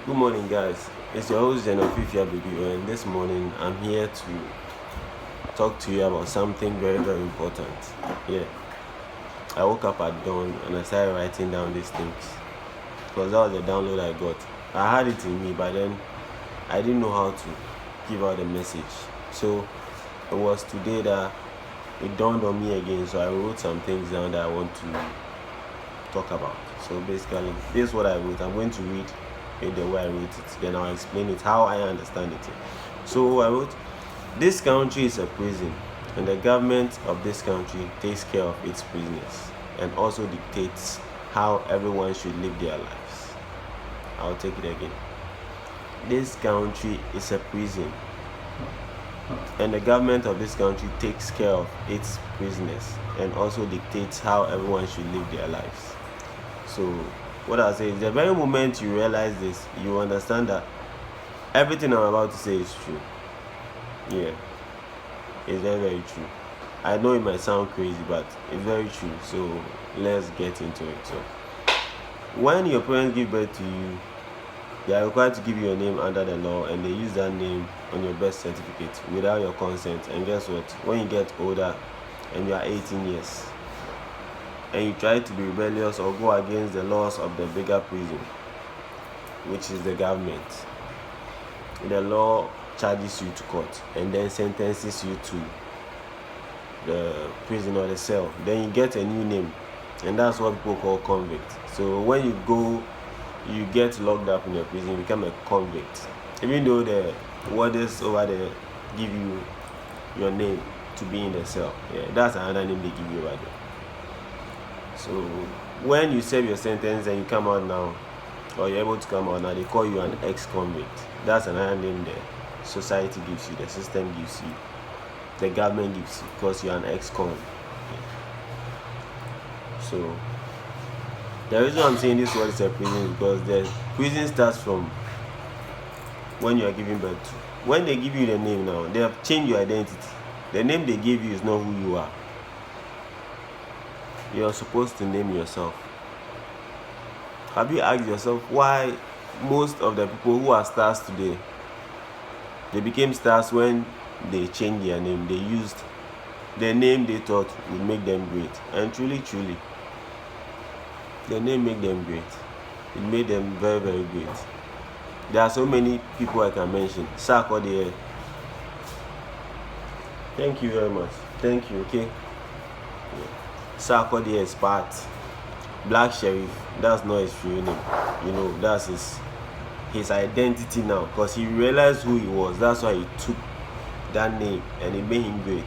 Good morning, guys. It's your host Jenofifia Baby, and this morning I'm here to talk to you about something very, very important. Yeah, I woke up at dawn and I started writing down these things because that was the download I got. I had it in me, but then I didn't know how to give out the message. So it was today that it dawned on me again. So I wrote some things down that I want to talk about. So basically, this is what I wrote. I'm going to read it the way I wrote it. Then I'll explain it how I understand it. So I wrote, this country is a prison, and the government of this country takes care of its prisoners and also dictates how everyone should live their lives. I'll take it again. This country is a prison, and the government of this country takes care of its prisoners and also dictates how everyone should live their lives. So, what I say is the very moment you realize this, you understand that everything I'm about to say is true. Yeah, it's very, very true. I know it might sound crazy, but it's very true. So, let's get into it. So, when your parents give birth to you, they are required to give you a name under the law, and they use that name on your birth certificate without your consent. And guess what? When you get older and you are 18 years and you try to be rebellious or go against the laws of the bigger prison, which is the government, the law charges you to court and then sentences you to the prison or the cell. Then you get a new name, and that's what people call convict. So when you get locked up in a prison, you become a convict. Even though the warders over there give you your name to be in the cell. Yeah, that's another name they give you over there. So when you serve your sentence and you come out now, or you're able to come out now, they call you an ex-convict. That's another name the society gives you, the system gives you, the government gives you, because you're an ex-con. So the reason I'm saying this word is a prison is because the prison starts from when you are giving birth to. When they give you the name now, they have changed your identity. The name they give you is not who you are. You are supposed to name yourself. Have you asked yourself why most of the people who are stars today, they became stars when they changed their name? They used the name they thought would make them great. And truly, the name made them great. It made them very, very great. There are so many people I can mention. Sarkodie. Thank you very much. Thank you, okay? Yeah. Sarkodie is part. Black Sheriff, that's not his real name. That's his identity now. Because he realized who he was. That's why he took that name and it made him great.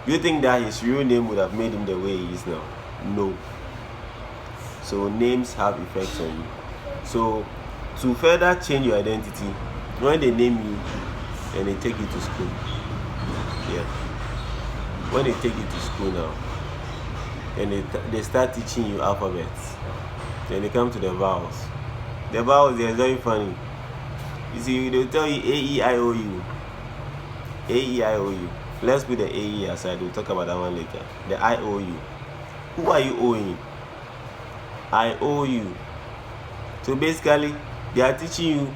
Do you think that his real name would have made him the way he is now? No. So names have effects on you. So to further change your identity, when they name you and they take you to school, yeah, when they take you to school now and they start teaching you alphabets, then they come to the vowels. The vowels, they're very funny. You see, they'll tell you A, E, I, O, U. A, E, I, O, U. Let's put the A, E aside. We'll talk about that one later. The I, O, U. Who are you owing? I owe you. So basically, they are teaching you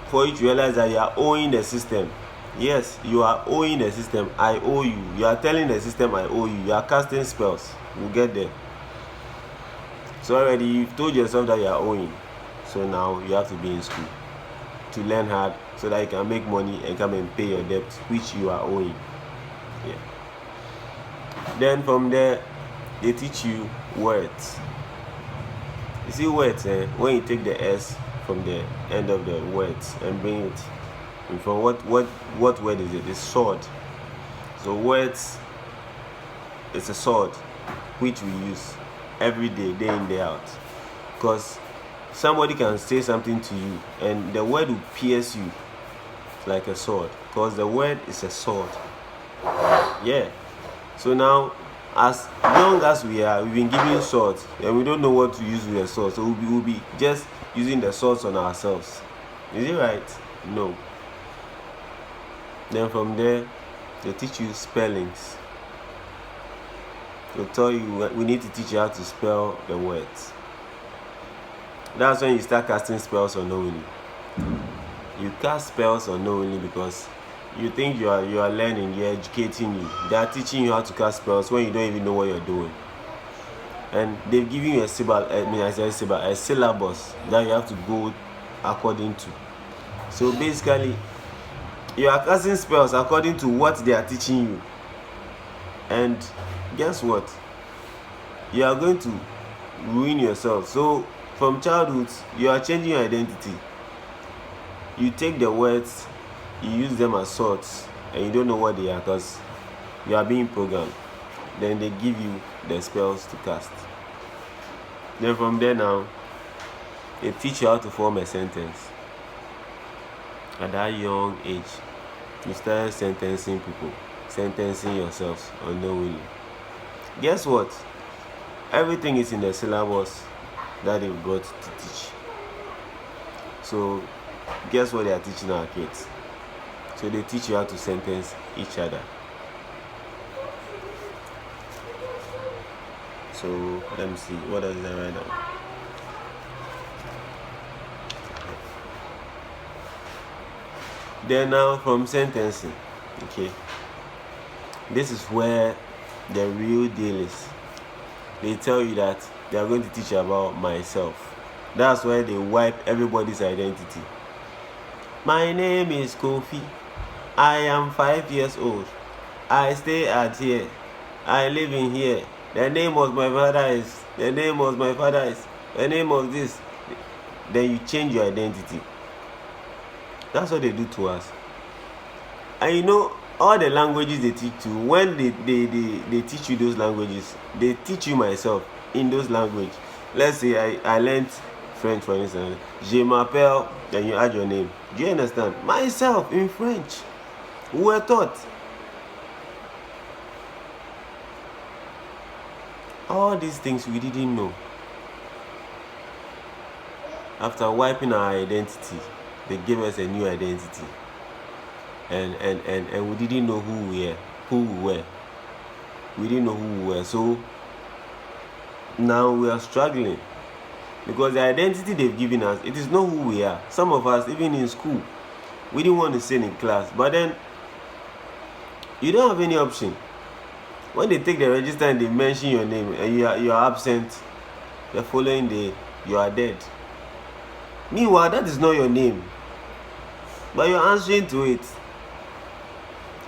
for you to realize that you are owing the system. Yes, you are owing the system. I owe you. You are telling the system I owe you. You are casting spells. We'll get there. So already you've told yourself that you are owing. So now you have to be in school to learn hard so that you can make money and come and pay your debt, which you are owing. Yeah. Then from there, they teach you words. You see words, when you take the S from the end of the words and bring it in from what word is it? It's sword. So words is a sword which we use every day, day in, day out. Because somebody can say something to you and the word will pierce you like a sword. Because the word is a sword. Yeah. So now, as young as we are, we've been given swords and we don't know what to use with the sword. So we'll be just using the swords on ourselves. Is it right? No. Then from there, they teach you spellings. They'll tell you we need to teach you how to spell the words. That's when you start casting spells unknowingly. You cast spells unknowingly because you think you are learning, you're educating you. They are teaching you how to cast spells when you don't even know what you're doing. And they've given you a syllabus that you have to go according to. So basically, you are casting spells according to what they are teaching you. And guess what? You are going to ruin yourself. So from childhood, you are changing your identity. You take the words, you use them as swords, and you don't know what they are because you are being programmed. Then they give you the spells to cast. Then from there now, they teach you how to form a sentence. At that young age, you start sentencing people, sentencing yourselves unknowingly. Guess what? Everything is in the syllabus that they brought to teach. So guess what they are teaching our kids? So they teach you how to sentence each other. So let me see, what does that write down? Then now from sentencing, okay, this is where the real deal is. They tell you that they are going to teach you about myself. That's where they wipe everybody's identity. My name is Kofi. I am 5 years old. I stay at here. I live in here. The name of my father is. The name of my father is. The name of this. Then you change your identity. That's what they do to us. And you know, all the languages they teach you, when they teach you those languages, they teach you myself in those languages. Let's say I learned French, for instance. Je m'appelle, then you add your name. Do you understand? Myself in French. We were taught. All these things we didn't know. After wiping our identity, they gave us a new identity. And we didn't know who we were. We didn't know who we were. So now we are struggling. Because the identity they've given us, it is not who we are. Some of us, even in school, we didn't want to sit in class. But then, you don't have any option. When they take the register and they mention your name and you are absent, the following day, you are dead. Meanwhile, that is not your name. But you're answering to it.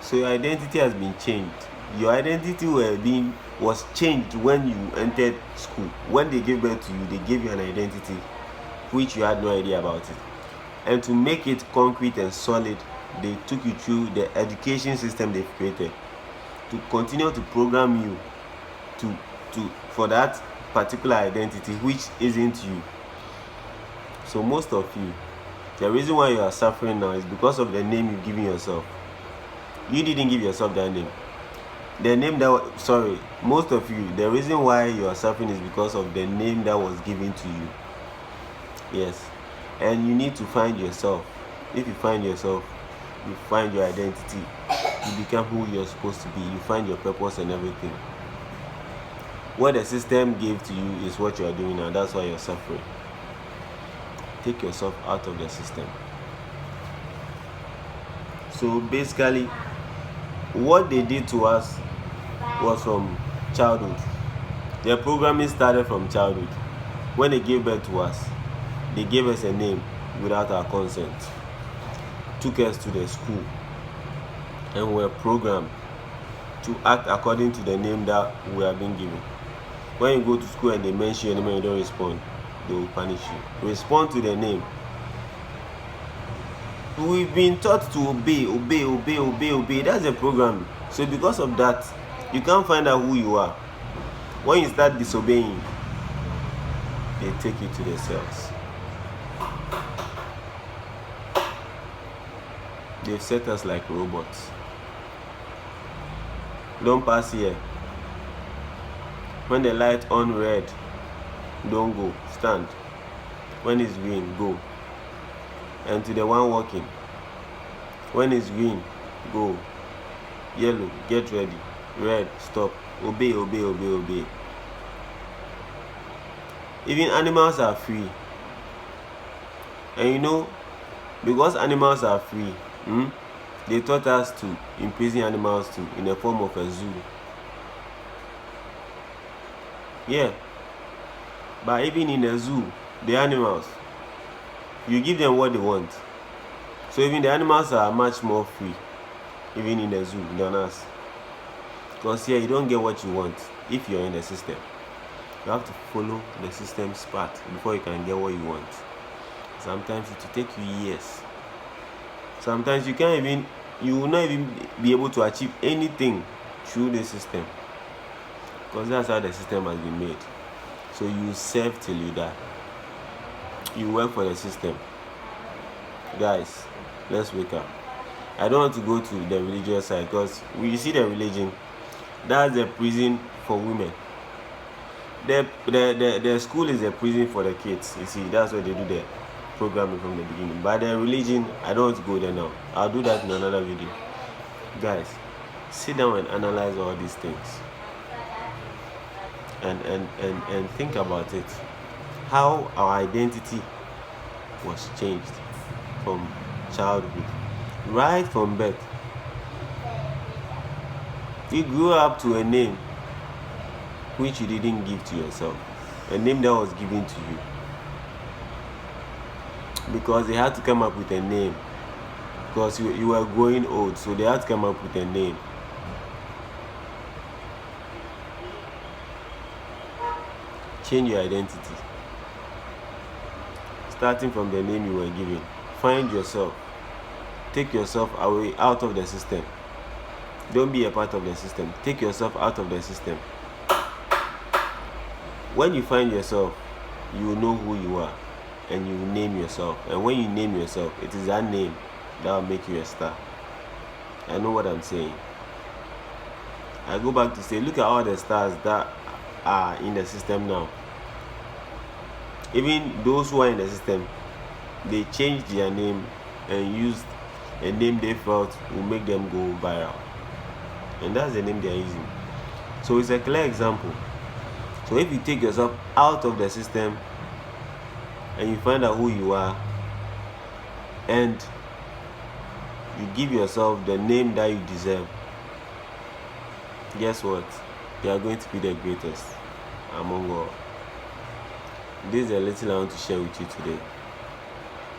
So your identity has been changed. Your identity was changed when you entered school. When they gave birth to you, they gave you an identity which you had no idea about it. And to make it concrete and solid, they took you through the education system they've created to continue to program you for that particular identity which isn't you. So most of you, the reason why you are suffering now is because of the name you've given yourself. You didn't give yourself that name. Most of you, the reason why you are suffering is because of the name that was given to you. Yes. And you need to find yourself. If you find yourself, you find your identity. You become who you're supposed to be. You find your purpose and everything. What the system gave to you is what you are doing now. That's why you're suffering. Take yourself out of the system. So basically, what they did to us was from childhood. Their programming started from childhood. When they gave birth to us, they gave us a name without our consent. Took us to the school and were programmed to act according to the name that we have been given. When you go to school and they mention your name and you don't respond, they will punish you. Respond to the name. We've been taught to obey. That's the program. So because of that, you can't find out who you are. When you start disobeying, they take you to the cells. They've set us like robots. Don't pass here. When the light on red, don't go. Stand. When it's green, go. And to the one walking, when it's green, go. Yellow, get ready. Red, stop. Obey. Even animals are free. And you know, because animals are free, they taught us to imprison animals too in the form of a zoo. Yeah, but even in a zoo, the animals, you give them what they want. So even the animals are much more free, even in the zoo, than us. Because here you don't get what you want if you're in the system. You have to follow the system's path before you can get what you want. Sometimes it will take you years. Sometimes you will not even be able to achieve anything through the system. Because that's how the system has been made. So you serve till you die. You work for the system. Guys, let's wake up. I don't want to go to the religious side, because we see the religion, that's the prison for women. The school is a prison for the kids. You see, that's why they do the programming from the beginning. But the religion, I don't want to go there now. I'll do that in another video. Guys, sit down and analyze all these things. And think about it. How our identity was changed from childhood, right from birth. You grew up to a name which you didn't give to yourself, a name that was given to you, because they had to come up with a name, because you were growing old, so they had to come up with a name. Change your identity, starting from the name you were given. Find yourself. Take yourself away out of the system. Don't be a part of the system. Take yourself out of the system. When you find yourself, you will know who you are, and you will name yourself. And when you name yourself, it is that name that will make you a star. I know what I'm saying. I go back to say, look at all the stars that are in the system now. Even those who are in the system, they changed their name and used a name they felt will make them go viral, and that's the name they are using. So it's a clear example. So if you take yourself out of the system and you find out who you are, and you give yourself the name that you deserve, guess what? You are going to be the greatest among all. This is a little I want to share with you today,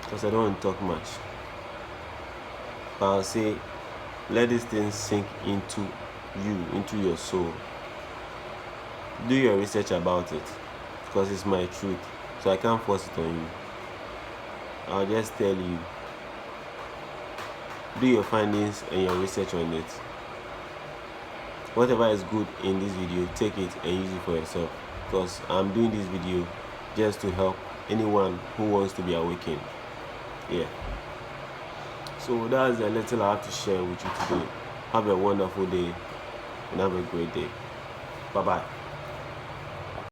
because I don't want to talk much. But I'll say, let this thing sink into you, into your soul. Do your research about it, because it's my truth, so I can't force it on you. I'll just tell you, do your findings and your research on it. Whatever is good in this video, take it and use it for yourself, because I'm doing this video just to help anyone who wants to be awakened. Yeah. So that's a little I have to share with you today. Have a wonderful day and have a great day. Bye bye.